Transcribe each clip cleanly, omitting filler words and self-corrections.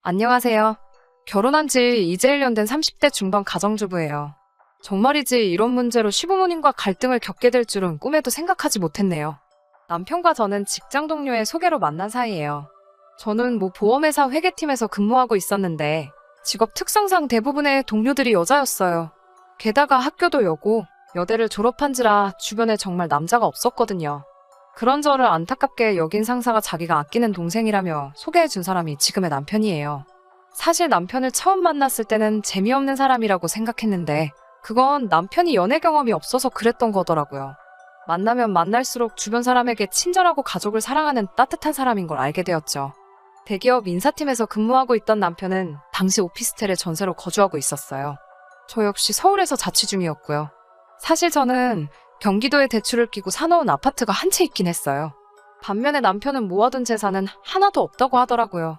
안녕하세요. 결혼한 지 이제 1년 된 30대 중반 가정주부예요. 정말이지 이런 문제로 시부모님과 갈등을 겪게 될 줄은 꿈에도 생각하지 못했네요. 남편과 저는 직장 동료의 소개로 만난 사이예요. 저는 보험회사 회계팀에서 근무하고 있었는데 직업 특성상 대부분의 동료들이 여자였어요. 게다가 학교도 여고, 여대를 졸업한지라 주변에 정말 남자가 없었거든요. 그런 저를 안타깝게 여긴 상사가 자기가 아끼는 동생이라며 소개해준 사람이 지금의 남편이에요. 사실 남편을 처음 만났을 때는 재미없는 사람이라고 생각했는데 그건 남편이 연애 경험이 없어서 그랬던 거더라고요. 만나면 만날수록 주변 사람에게 친절하고 가족을 사랑하는 따뜻한 사람인 걸 알게 되었죠. 대기업 인사팀에서 근무하고 있던 남편은 당시 오피스텔에 전세로 거주하고 있었어요. 저 역시 서울에서 자취 중이었고요. 사실 저는 경기도에 대출을 끼고 사놓은 아파트가 한 채 있긴 했어요. 반면에 남편은 모아둔 재산은 하나도 없다고 하더라고요.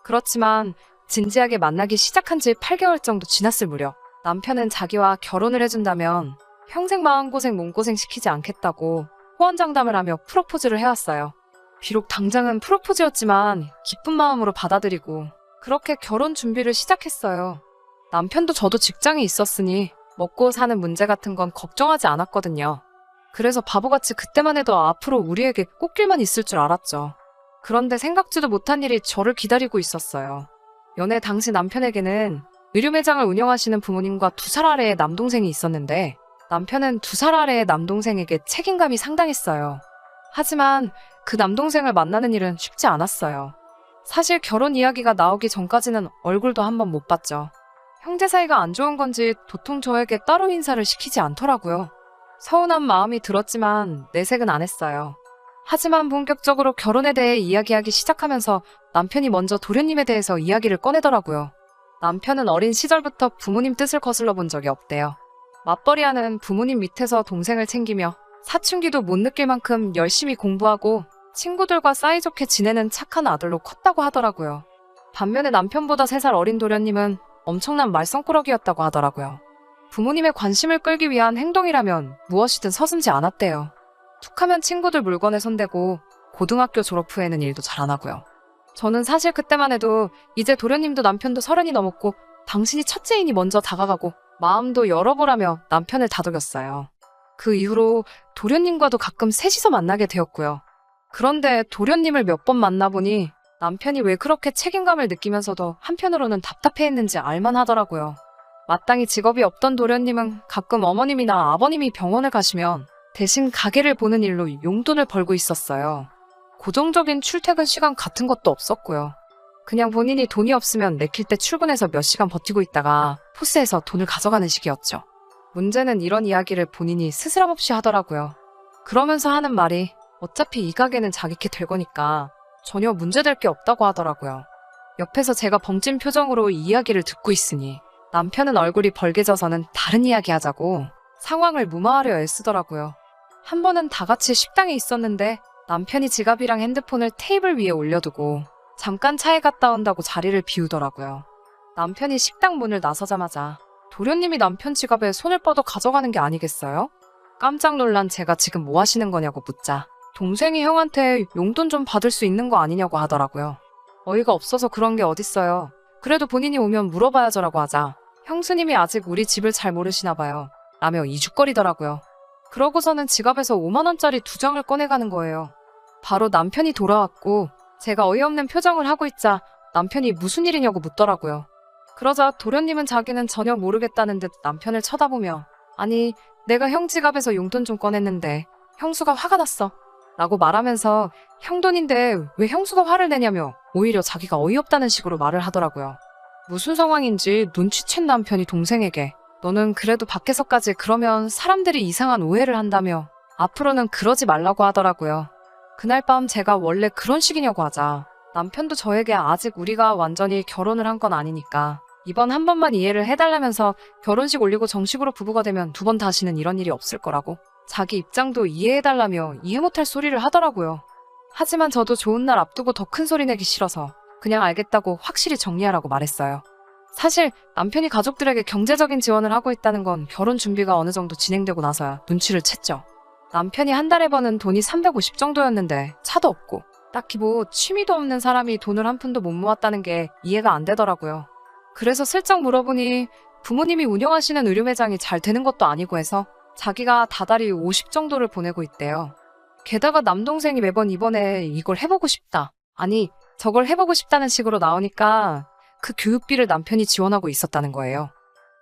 그렇지만 진지하게 만나기 시작한 지 8개월 정도 지났을 무렵 남편은 자기와 결혼을 해준다면 평생 마음고생 몸고생 시키지 않겠다고 호언장담을 하며 프로포즈를 해왔어요. 비록 당장은 프로포즈였지만 기쁜 마음으로 받아들이고 그렇게 결혼 준비를 시작했어요. 남편도 저도 직장이 있었으니 먹고 사는 문제 같은 건 걱정하지 않았거든요. 그래서 바보같이 그때만 해도 앞으로 우리에게 꽃길만 있을 줄 알았죠. 그런데 생각지도 못한 일이 저를 기다리고 있었어요. 연애 당시 남편에게는 의류 매장을 운영하시는 부모님과 2살 아래의 남동생이 있었는데 남편은 2살 아래의 남동생에게 책임감이 상당했어요. 하지만 그 남동생을 만나는 일은 쉽지 않았어요. 사실 결혼 이야기가 나오기 전까지는 얼굴도 한 번 못 봤죠. 형제 사이가 안 좋은 건지 도통 저에게 따로 인사를 시키지 않더라고요. 서운한 마음이 들었지만 내색은 안 했어요. 하지만 본격적으로 결혼에 대해 이야기하기 시작하면서 남편이 먼저 도련님에 대해서 이야기를 꺼내더라고요. 남편은 어린 시절부터 부모님 뜻을 거슬러 본 적이 없대요. 맞벌이하는 부모님 밑에서 동생을 챙기며 사춘기도 못 느낄 만큼 열심히 공부하고 친구들과 사이좋게 지내는 착한 아들로 컸다고 하더라고요. 반면에 남편보다 3살 어린 도련님은 엄청난 말썽꾸러기였다고 하더라고요. 부모님의 관심을 끌기 위한 행동이라면 무엇이든 서슴지 않았대요. 툭하면 친구들 물건에 손대고 고등학교 졸업 후에는 일도 잘 안 하고요. 저는 사실 그때만 해도 이제 도련님도 남편도 30이 넘었고 당신이 첫째이니 먼저 다가가고 마음도 열어보라며 남편을 다독였어요. 그 이후로 도련님과도 가끔 셋이서 만나게 되었고요. 그런데 도련님을 몇 번 만나보니 남편이 왜 그렇게 책임감을 느끼면서도 한편으로는 답답해했는지 알만하더라고요. 마땅히 직업이 없던 도련님은 가끔 어머님이나 아버님이 병원을 가시면 대신 가게를 보는 일로 용돈을 벌고 있었어요. 고정적인 출퇴근 시간 같은 것도 없었고요. 그냥 본인이 돈이 없으면 내킬 때 출근해서 몇 시간 버티고 있다가 포스에서 돈을 가져가는 식이었죠. 문제는 이런 이야기를 본인이 스스럼 없이 하더라고요. 그러면서 하는 말이 어차피 이 가게는 자기께 될 거니까 전혀 문제될 게 없다고 하더라고요. 옆에서 제가 벙찐 표정으로 이 이야기를 듣고 있으니 남편은 얼굴이 벌개져서는 다른 이야기 하자고 상황을 무마하려 애쓰더라고요. 한 번은 다 같이 식당에 있었는데 남편이 지갑이랑 핸드폰을 테이블 위에 올려두고 잠깐 차에 갔다 온다고 자리를 비우더라고요. 남편이 식당 문을 나서자마자 도련님이 남편 지갑에 손을 뻗어 가져가는 게 아니겠어요? 깜짝 놀란 제가 지금 뭐 하시는 거냐고 묻자 동생이 형한테 용돈 좀 받을 수 있는 거 아니냐고 하더라고요. 어이가 없어서 그런 게 어딨어요. 그래도 본인이 오면 물어봐야죠라고 하자 형수님이 아직 우리 집을 잘 모르시나 봐요. 라며 이죽거리더라고요. 그러고서는 지갑에서 5만 원짜리 2장을 꺼내가는 거예요. 바로 남편이 돌아왔고 제가 어이없는 표정을 하고 있자 남편이 무슨 일이냐고 묻더라고요. 그러자 도련님은 자기는 전혀 모르겠다는 듯 남편을 쳐다보며 아니 내가 형 지갑에서 용돈 좀 꺼냈는데 형수가 화가 났어. 라고 말하면서 형 돈인데 왜 형수가 화를 내냐며 오히려 자기가 어이없다는 식으로 말을 하더라고요. 무슨 상황인지 눈치챈 남편이 동생에게 너는 그래도 밖에서까지 그러면 사람들이 이상한 오해를 한다며 앞으로는 그러지 말라고 하더라고요. 그날 밤 제가 원래 그런 식이냐고 하자 남편도 저에게 아직 우리가 완전히 결혼을 한 건 아니니까 이번 한 번만 이해를 해달라면서 결혼식 올리고 정식으로 부부가 되면 2번 다시는 이런 일이 없을 거라고 자기 입장도 이해해달라며 이해 못할 소리를 하더라고요. 하지만 저도 좋은 날 앞두고 더 큰 소리 내기 싫어서 그냥 알겠다고 확실히 정리하라고 말했어요. 사실 남편이 가족들에게 경제적인 지원을 하고 있다는 건 결혼 준비가 어느 정도 진행되고 나서야 눈치를 챘죠. 남편이 한 달에 버는 돈이 350 정도였는데 차도 없고 딱히 뭐 취미도 없는 사람이 돈을 한 푼도 못 모았다는 게 이해가 안 되더라고요. 그래서 슬쩍 물어보니 부모님이 운영하시는 의류 매장이 잘 되는 것도 아니고 해서 자기가 다달이 50 정도를 보내고 있대요. 게다가 남동생이 매번 이번에 이걸 해보고 싶다, 아니 저걸 해보고 싶다는 식으로 나오니까 그 교육비를 남편이 지원하고 있었다는 거예요.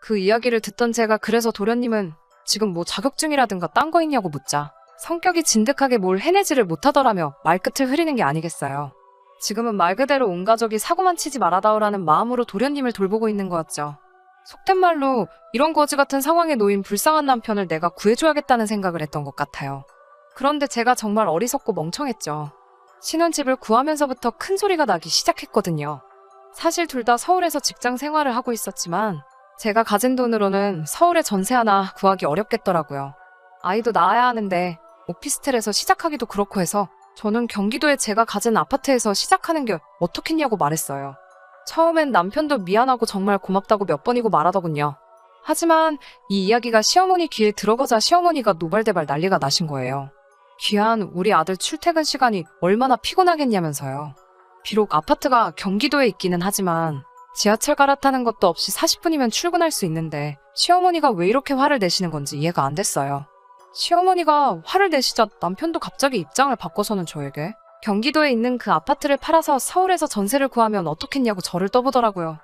그 이야기를 듣던 제가 그래서 도련님은 지금 뭐 자격증이라든가 딴 거 있냐고 묻자 성격이 진득하게 뭘 해내지를 못하더라며 말끝을 흐리는 게 아니겠어요. 지금은 말 그대로 온 가족이 사고만 치지 말아다오라는 마음으로 도련님을 돌보고 있는 거였죠. 속된 말로 이런 거지 같은 상황에 놓인 불쌍한 남편을 내가 구해줘야겠다는 생각을 했던 것 같아요. 그런데 제가 정말 어리석고 멍청했죠. 신혼집을 구하면서부터 큰 소리가 나기 시작했거든요. 사실 둘 다 서울에서 직장 생활을 하고 있었지만 제가 가진 돈으로는 서울에 전세 하나 구하기 어렵겠더라고요. 아이도 낳아야 하는데 오피스텔에서 시작하기도 그렇고 해서 저는 경기도에 제가 가진 아파트에서 시작하는 게 어떻겠냐고 말했어요. 처음엔 남편도 미안하고 정말 고맙다고 몇 번이고 말하더군요. 하지만 이 이야기가 시어머니 귀에 들어가자 시어머니가 노발대발 난리가 나신 거예요. 귀한 우리 아들 출퇴근 시간이 얼마나 피곤하겠냐면서요. 비록 아파트가 경기도에 있기는 하지만 지하철 갈아타는 것도 없이 40분이면 출근할 수 있는데 시어머니가 왜 이렇게 화를 내시는 건지 이해가 안 됐어요. 시어머니가 화를 내시자 남편도 갑자기 입장을 바꿔서는 저에게 경기도에 있는 그 아파트를 팔아서 서울에서 전세를 구하면 어떻겠냐고 저를 떠보더라고요.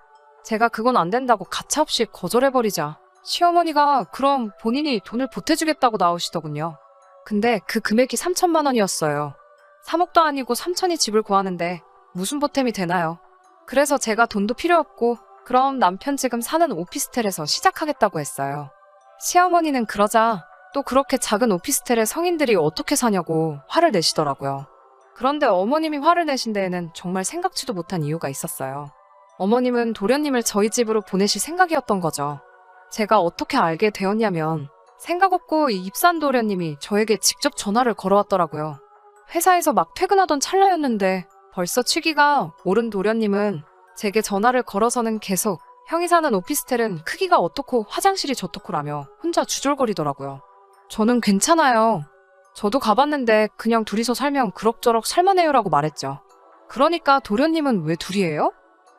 제가 그건 안 된다고 가차없이 거절해버리자 시어머니가 그럼 본인이 돈을 보태주겠다고 나오시더군요. 근데 그 금액이 3천만 원이었어요. 3억도 아니고 3천이 집을 구하는데 무슨 보탬이 되나요? 그래서 제가 돈도 필요 없고 그럼 남편 지금 사는 오피스텔에서 시작하겠다고 했어요. 시어머니는 그러자 또 그렇게 작은 오피스텔에 성인들이 어떻게 사냐고 화를 내시더라고요. 그런데 어머님이 화를 내신 데에는 정말 생각지도 못한 이유가 있었어요. 어머님은 도련님을 저희 집으로 보내실 생각이었던 거죠. 제가 어떻게 알게 되었냐면 생각 없고 이 입산 도련님이 저에게 직접 전화를 걸어왔더라고요. 회사에서 막 퇴근하던 찰나였는데 벌써 취기가 오른 도련님은 제게 전화를 걸어서는 계속 형이 사는 오피스텔은 크기가 어떻고 화장실이 저떻고라며 혼자 주졸거리더라고요. 저는 괜찮아요. 저도 가봤는데 그냥 둘이서 살면 그럭저럭 살만해요라고 말했죠. 그러니까 도련님은 왜 둘이에요?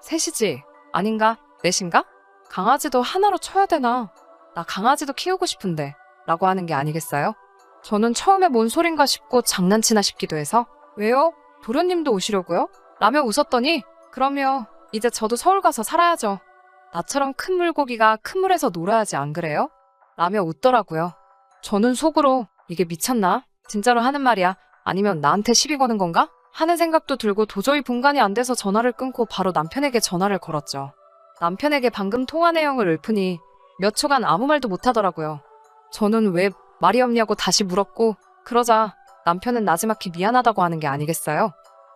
셋이지. 아닌가? 넷인가? 강아지도 하나로 쳐야 되나? 나 강아지도 키우고 싶은데 라고 하는 게 아니겠어요? 저는 처음에 뭔 소린가 싶고 장난치나 싶기도 해서 왜요? 도련님도 오시려고요? 라며 웃었더니 그럼요. 이제 저도 서울 가서 살아야죠. 나처럼 큰 물고기가 큰 물에서 놀아야지 안 그래요? 라며 웃더라고요. 저는 속으로 이게 미쳤나? 진짜로 하는 말이야? 아니면 나한테 시비 거는 건가? 하는 생각도 들고 도저히 분간이 안 돼서 전화를 끊고 바로 남편에게 전화를 걸었죠. 남편에게 방금 통화 내용을 읊으니 몇 초간 아무 말도 못하더라고요. 저는 왜 말이 없냐고 다시 물었고 그러자 남편은 나지막히 미안하다고 하는 게 아니겠어요?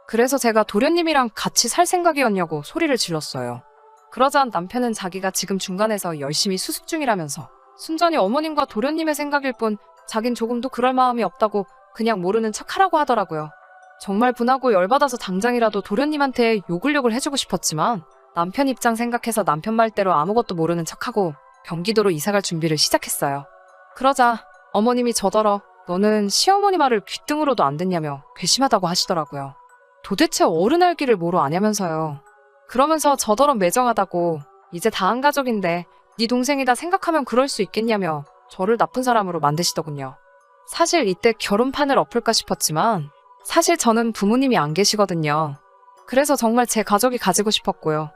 그래서 제가 도련님이랑 같이 살 생각이었냐고 소리를 질렀어요. 그러자 남편은 자기가 지금 중간에서 열심히 수습 중이라면서 순전히 어머님과 도련님의 생각일 뿐 자긴 조금도 그럴 마음이 없다고 그냥 모르는 척하라고 하더라고요. 정말 분하고 열받아서 당장이라도 도련님한테 욕을 해주고 싶었지만 남편 입장 생각해서 남편 말대로 아무것도 모르는 척하고 경기도로 이사갈 준비를 시작했어요. 그러자 어머님이 저더러 너는 시어머니 말을 귀등으로도 안 듣냐며 괘씸하다고 하시더라고요. 도대체 어른 알기를 뭐로 아냐면서요. 그러면서 저더러 매정하다고 이제 다 한 가족인데 네 동생이다 생각하면 그럴 수 있겠냐며 저를 나쁜 사람으로 만드시더군요. 사실 이때 결혼판을 엎을까 싶었지만 사실 저는 부모님이 안 계시거든요. 그래서 정말 제 가족이 가지고 싶었고요.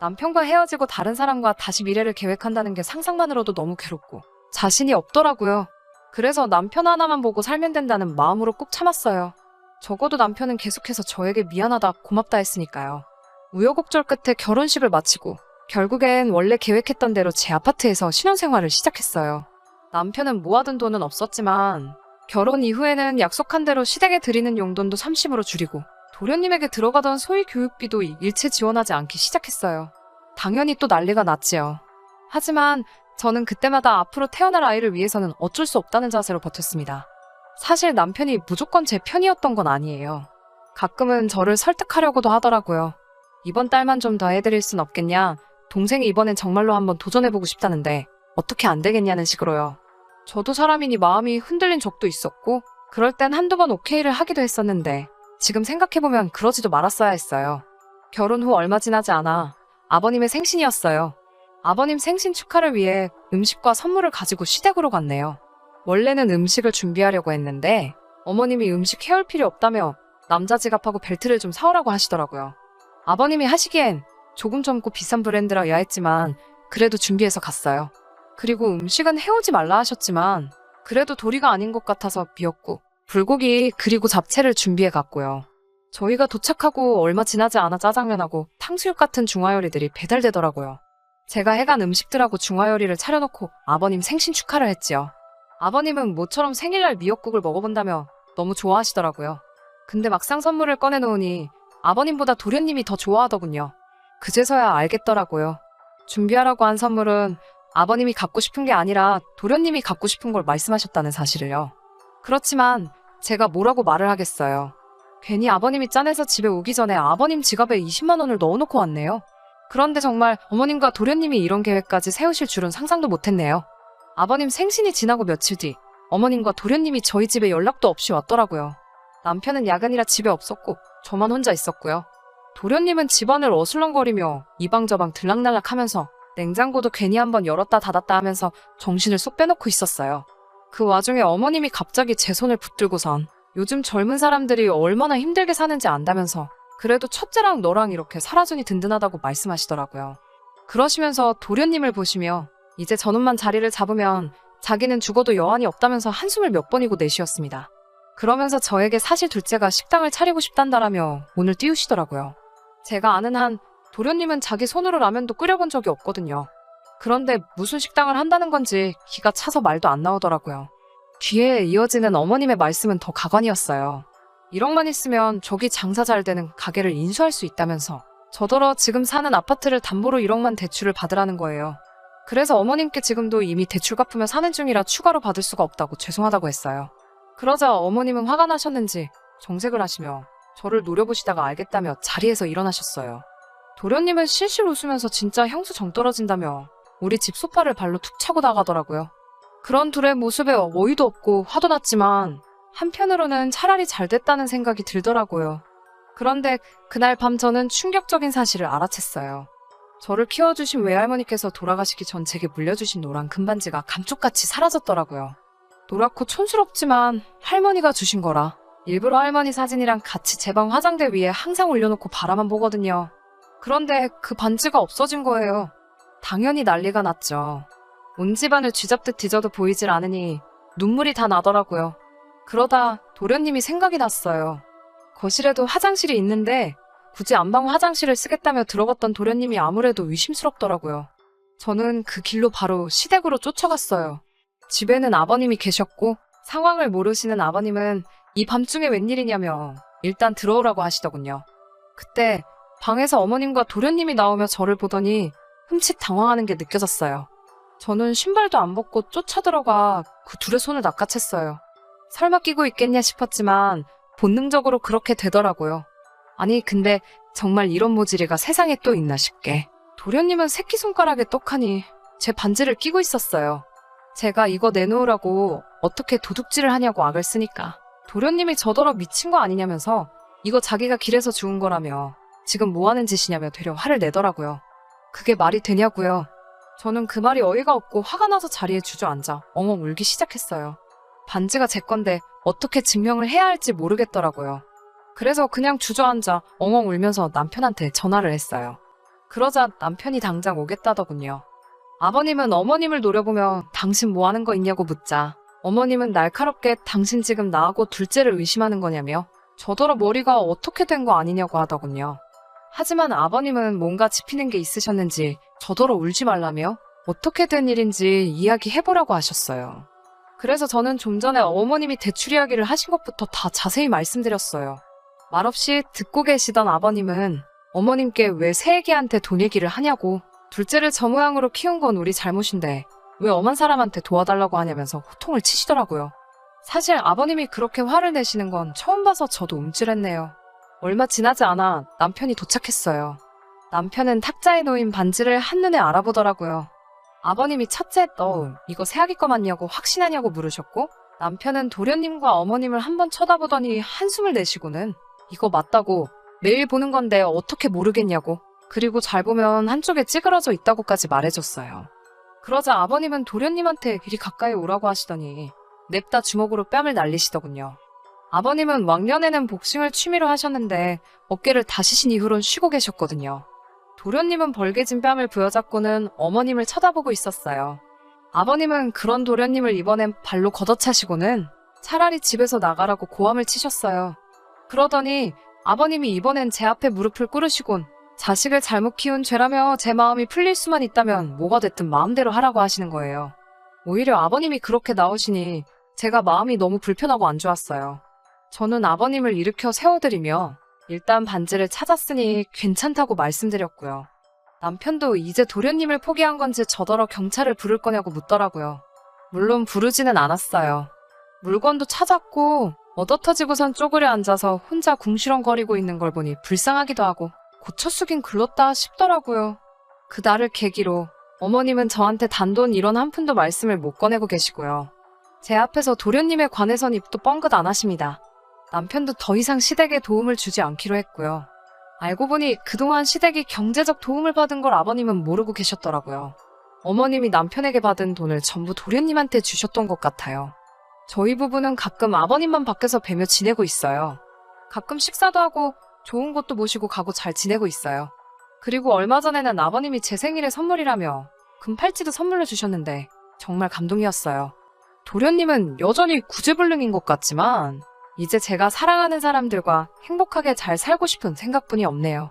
남편과 헤어지고 다른 사람과 다시 미래를 계획한다는 게 상상만으로도 너무 괴롭고 자신이 없더라고요. 그래서 남편 하나만 보고 살면 된다는 마음으로 꾹 참았어요. 적어도 남편은 계속해서 저에게 미안하다 고맙다 했으니까요. 우여곡절 끝에 결혼식을 마치고 결국엔 원래 계획했던 대로 제 아파트에서 신혼생활을 시작했어요. 남편은 모아둔 돈은 없었지만 결혼 이후에는 약속한 대로 시댁에 드리는 용돈도 30으로 줄이고 도련님에게 들어가던 소위 교육비도 일체 지원하지 않기 시작했어요. 당연히 또 난리가 났지요. 하지만 저는 그때마다 앞으로 태어날 아이를 위해서는 어쩔 수 없다는 자세로 버텼습니다. 사실 남편이 무조건 제 편이었던 건 아니에요. 가끔은 저를 설득하려고도 하더라고요. 이번 달만 좀 더 해드릴 순 없겠냐? 동생이 이번엔 정말로 한번 도전해보고 싶다는데 어떻게 안 되겠냐는 식으로요. 저도 사람이니 마음이 흔들린 적도 있었고 그럴 땐 한두 번 오케이를 하기도 했었는데 지금 생각해보면 그러지도 말았어야 했어요. 결혼 후 얼마 지나지 않아 아버님의 생신이었어요. 아버님 생신 축하를 위해 음식과 선물을 가지고 시댁으로 갔네요. 원래는 음식을 준비하려고 했는데 어머님이 음식 해올 필요 없다며 남자 지갑하고 벨트를 좀 사오라고 하시더라고요. 아버님이 하시기엔 조금 젊고 비싼 브랜드라야 했지만 그래도 준비해서 갔어요. 그리고 음식은 해오지 말라 하셨지만 그래도 도리가 아닌 것 같아서 미역국, 불고기 그리고 잡채를 준비해 갔고요. 저희가 도착하고 얼마 지나지 않아 짜장면하고 탕수육 같은 중화요리들이 배달되더라고요. 제가 해간 음식들하고 중화요리를 차려놓고 아버님 생신 축하를 했지요. 아버님은 모처럼 생일날 미역국을 먹어본다며 너무 좋아하시더라고요. 근데 막상 선물을 꺼내놓으니 아버님보다 도련님이 더 좋아하더군요. 그제서야 알겠더라고요. 준비하라고 한 선물은 아버님이 갖고 싶은 게 아니라 도련님이 갖고 싶은 걸 말씀하셨다는 사실을요. 그렇지만 제가 뭐라고 말을 하겠어요. 괜히 아버님이 짠해서 집에 오기 전에 아버님 지갑에 20만 원을 넣어놓고 왔네요. 그런데 정말 어머님과 도련님이 이런 계획까지 세우실 줄은 상상도 못했네요. 아버님 생신이 지나고 며칠 뒤 어머님과 도련님이 저희 집에 연락도 없이 왔더라고요. 남편은 야근이라 집에 없었고 저만 혼자 있었고요. 도련님은 집안을 어슬렁거리며 이방저방 들락날락하면서 냉장고도 괜히 한번 열었다 닫았다 하면서 정신을 쏙 빼놓고 있었어요. 그 와중에 어머님이 갑자기 제 손을 붙들고선 요즘 젊은 사람들이 얼마나 힘들게 사는지 안다면서 그래도 첫째랑 너랑 이렇게 살아주니 든든하다고 말씀하시더라고요. 그러시면서 도련님을 보시며 이제 저놈만 자리를 잡으면 자기는 죽어도 여한이 없다면서 한숨을 몇 번이고 내쉬었습니다. 그러면서 저에게 사실 둘째가 식당을 차리고 싶단다라며 문을 띄우시더라고요. 제가 아는 한 도련님은 자기 손으로 라면도 끓여본 적이 없거든요. 그런데 무슨 식당을 한다는 건지 기가 차서 말도 안 나오더라고요. 뒤에 이어지는 어머님의 말씀은 더 가관이었어요. 1억만 있으면 저기 장사 잘 되는 가게를 인수할 수 있다면서 저더러 지금 사는 아파트를 담보로 1억만 대출을 받으라는 거예요. 그래서 어머님께 지금도 이미 대출 갚으며 사는 중이라 추가로 받을 수가 없다고 죄송하다고 했어요. 그러자 어머님은 화가 나셨는지 정색을 하시며 저를 노려보시다가 알겠다며 자리에서 일어나셨어요. 도련님은 실실 웃으면서 진짜 형수 정 떨어진다며 우리 집 소파를 발로 툭 차고 나가더라고요. 그런 둘의 모습에 어이도 없고 화도 났지만 한편으로는 차라리 잘 됐다는 생각이 들더라고요. 그런데 그날 밤 저는 충격적인 사실을 알아챘어요. 저를 키워주신 외할머니께서 돌아가시기 전 제게 물려주신 노란 금반지가 감쪽같이 사라졌더라고요. 노랗고 촌스럽지만 할머니가 주신 거라 일부러 할머니 사진이랑 같이 제 방 화장대 위에 항상 올려놓고 바라만 보거든요. 그런데 그 반지가 없어진 거예요. 당연히 난리가 났죠. 온 집안을 쥐잡듯 뒤져도 보이질 않으니 눈물이 다 나더라고요. 그러다 도련님이 생각이 났어요. 거실에도 화장실이 있는데 굳이 안방 화장실을 쓰겠다며 들어갔던 도련님이 아무래도 의심스럽더라고요. 저는 그 길로 바로 시댁으로 쫓아갔어요. 집에는 아버님이 계셨고 상황을 모르시는 아버님은 이 밤중에 웬일이냐며 일단 들어오라고 하시더군요. 그때 방에서 어머님과 도련님이 나오며 저를 보더니 흠칫 당황하는 게 느껴졌어요. 저는 신발도 안 벗고 쫓아들어가 그 둘의 손을 낚아챘어요. 설마 끼고 있겠냐 싶었지만 본능적으로 그렇게 되더라고요. 아니 근데 정말 이런 모질이가 세상에 또 있나 싶게 도련님은 새끼손가락에 떡하니 제 반지를 끼고 있었어요. 제가 이거 내놓으라고 어떻게 도둑질을 하냐고 악을 쓰니까 도련님이 저더러 미친 거 아니냐면서 이거 자기가 길에서 주운 거라며 지금 뭐 하는 짓이냐며 되려 화를 내더라고요. 그게 말이 되냐고요. 저는 그 말이 어이가 없고 화가 나서 자리에 주저앉아 엉엉 울기 시작했어요. 반지가 제 건데 어떻게 증명을 해야 할지 모르겠더라고요. 그래서 그냥 주저앉아 엉엉 울면서 남편한테 전화를 했어요. 그러자 남편이 당장 오겠다더군요. 아버님은 어머님을 노려보며 당신 뭐 하는 거 있냐고 묻자 어머님은 날카롭게 당신 지금 나하고 둘째를 의심하는 거냐며 저더러 머리가 어떻게 된 거 아니냐고 하더군요. 하지만 아버님은 뭔가 짚히는 게 있으셨는지 저더러 울지 말라며 어떻게 된 일인지 이야기해보라고 하셨어요. 그래서 저는 좀 전에 어머님이 대출 이야기를 하신 것부터 다 자세히 말씀드렸어요. 말없이 듣고 계시던 아버님은 어머님께 왜 새애기한테 돈 얘기를 하냐고 둘째를 저 모양으로 키운 건 우리 잘못인데 왜 엄한 사람한테 도와달라고 하냐면서 호통을 치시더라고요. 사실 아버님이 그렇게 화를 내시는 건 처음 봐서 저도 움찔했네요. 얼마 지나지 않아 남편이 도착했어요. 남편은 탁자에 놓인 반지를 한눈에 알아보더라고요. 아버님이 첫째 너 이거 새아기 거 맞냐고 확신하냐고 물으셨고 남편은 도련님과 어머님을 한번 쳐다보더니 한숨을 내쉬고는 이거 맞다고. 매일 보는 건데 어떻게 모르겠냐고. 그리고 잘 보면 한쪽에 찌그러져 있다고까지 말해줬어요. 그러자 아버님은 도련님한테 이리 가까이 오라고 하시더니 냅다 주먹으로 뺨을 날리시더군요. 아버님은 왕년에는 복싱을 취미로 하셨는데 어깨를 다치신 이후론 쉬고 계셨거든요. 도련님은 벌개진 뺨을 부여잡고는 어머님을 쳐다보고 있었어요. 아버님은 그런 도련님을 이번엔 발로 걷어차시고는 차라리 집에서 나가라고 고함을 치셨어요. 그러더니 아버님이 이번엔 제 앞에 무릎을 꿇으시곤 자식을 잘못 키운 죄라며 제 마음이 풀릴 수만 있다면 뭐가 됐든 마음대로 하라고 하시는 거예요. 오히려 아버님이 그렇게 나오시니 제가 마음이 너무 불편하고 안 좋았어요. 저는 아버님을 일으켜 세워드리며 일단 반지를 찾았으니 괜찮다고 말씀드렸고요. 남편도 이제 도련님을 포기한 건지 저더러 경찰을 부를 거냐고 묻더라고요. 물론 부르지는 않았어요. 물건도 찾았고 얻어터지고선 쪼그려 앉아서 혼자 궁시렁거리고 있는 걸 보니 불쌍하기도 하고 고쳐 숙인 글렀다 싶더라고요. 그날을 계기로 어머님은 저한테 단돈 1원 한 푼도 말씀을 못 꺼내고 계시고요. 제 앞에서 도련님에 관해선 입도 뻥긋 안 하십니다. 남편도 더 이상 시댁에 도움을 주지 않기로 했고요. 알고 보니 그동안 시댁이 경제적 도움을 받은 걸 아버님은 모르고 계셨더라고요. 어머님이 남편에게 받은 돈을 전부 도련님한테 주셨던 것 같아요. 저희 부부는 가끔 아버님만 밖에서 뵈며 지내고 있어요. 가끔 식사도 하고 좋은 곳도 모시고 가고 잘 지내고 있어요. 그리고 얼마 전에는 아버님이 제 생일에 선물이라며 금팔찌도 선물로 주셨는데 정말 감동이었어요. 도련님은 여전히 구제불능인 것 같지만 이제 제가 사랑하는 사람들과 행복하게 잘 살고 싶은 생각뿐이 없네요.